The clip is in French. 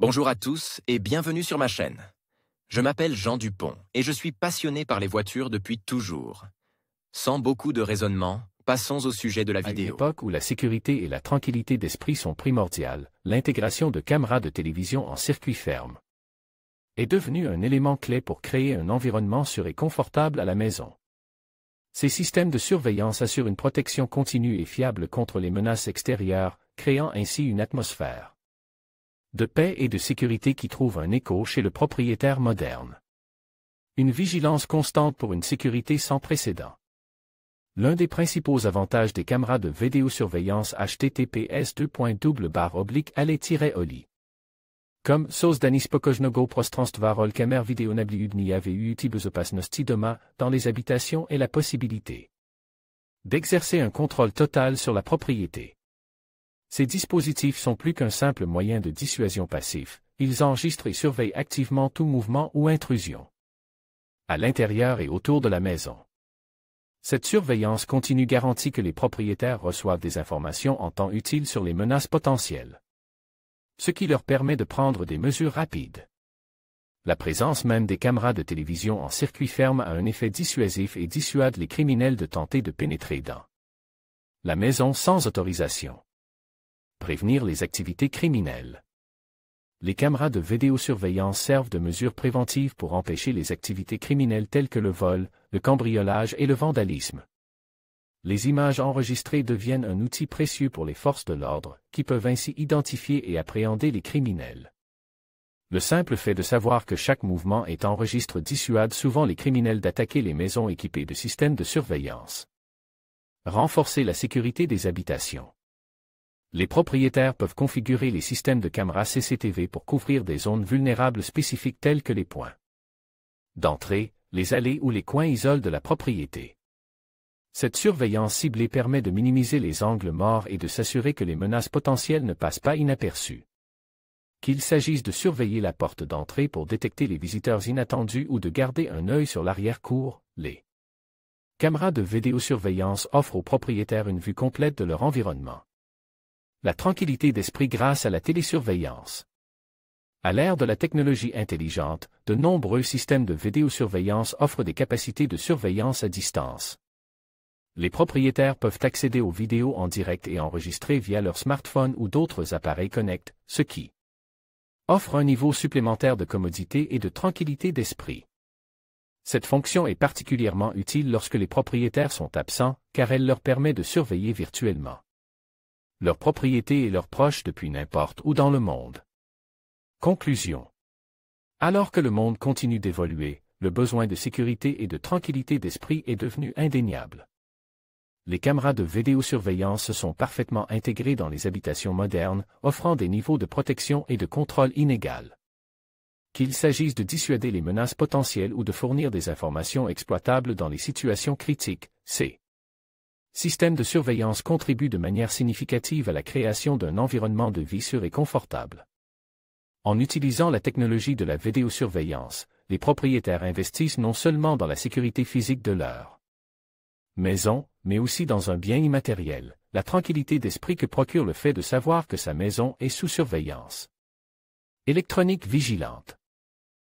Bonjour à tous et bienvenue sur ma chaîne. Je m'appelle Jean Dupont et je suis passionné par les voitures depuis toujours. Sans beaucoup de raisonnement, passons au sujet de la À une vidéo. époque où la sécurité et la tranquillité d'esprit sont primordiales, l'intégration de caméras de télévision en circuit ferme est devenue un élément clé pour créer un environnement sûr et confortable à la maison. Ces systèmes de surveillance assurent une protection continue et fiable contre les menaces extérieures, créant ainsi une atmosphère de paix et de sécurité qui trouve un écho chez le propriétaire moderne. Une vigilance constante pour une sécurité sans précédent. L'un des principaux avantages des caméras de vidéosurveillance https://alley-oli. Comme Sozdani spokojnego prostranstva rol kamer videonabli vu bezopasnosti doma dans les habitations et la possibilité d'exercer un contrôle total sur la propriété. Ces dispositifs sont plus qu'un simple moyen de dissuasion passif, ils enregistrent et surveillent activement tout mouvement ou intrusion à l'intérieur et autour de la maison. Cette surveillance continue garantit que les propriétaires reçoivent des informations en temps utile sur les menaces potentielles, ce qui leur permet de prendre des mesures rapides. La présence même des caméras de télévision en circuit ferme a un effet dissuasif et dissuade les criminels de tenter de pénétrer dans la maison sans autorisation. Prévenir les activités criminelles. Les caméras de vidéosurveillance servent de mesures préventives pour empêcher les activités criminelles telles que le vol, le cambriolage et le vandalisme. Les images enregistrées deviennent un outil précieux pour les forces de l'ordre, qui peuvent ainsi identifier et appréhender les criminels. Le simple fait de savoir que chaque mouvement est enregistré dissuade souvent les criminels d'attaquer les maisons équipées de systèmes de surveillance. Renforcer la sécurité des habitations. Les propriétaires peuvent configurer les systèmes de caméras CCTV pour couvrir des zones vulnérables spécifiques telles que les points d'entrée, les allées ou les coins isolés de la propriété. Cette surveillance ciblée permet de minimiser les angles morts et de s'assurer que les menaces potentielles ne passent pas inaperçues. Qu'il s'agisse de surveiller la porte d'entrée pour détecter les visiteurs inattendus ou de garder un œil sur l'arrière-cour, les caméras de vidéosurveillance offrent aux propriétaires une vue complète de leur environnement. La tranquillité d'esprit grâce à la télésurveillance. À l'ère de la technologie intelligente, de nombreux systèmes de vidéosurveillance offrent des capacités de surveillance à distance. Les propriétaires peuvent accéder aux vidéos en direct et enregistrer via leur smartphone ou d'autres appareils connectés, ce qui offre un niveau supplémentaire de commodité et de tranquillité d'esprit. Cette fonction est particulièrement utile lorsque les propriétaires sont absents, car elle leur permet de surveiller virtuellement leurs propriétés et leurs proches depuis n'importe où dans le monde. Conclusion. Alors que le monde continue d'évoluer, le besoin de sécurité et de tranquillité d'esprit est devenu indéniable. Les caméras de vidéosurveillance sont parfaitement intégrées dans les habitations modernes, offrant des niveaux de protection et de contrôle inégaux. Qu'il s'agisse de dissuader les menaces potentielles ou de fournir des informations exploitables dans les situations critiques, ces systèmes de surveillance contribuent de manière significative à la création d'un environnement de vie sûr et confortable. En utilisant la technologie de la vidéosurveillance, les propriétaires investissent non seulement dans la sécurité physique de leur maison, mais aussi dans un bien immatériel, la tranquillité d'esprit que procure le fait de savoir que sa maison est sous surveillance électronique vigilante.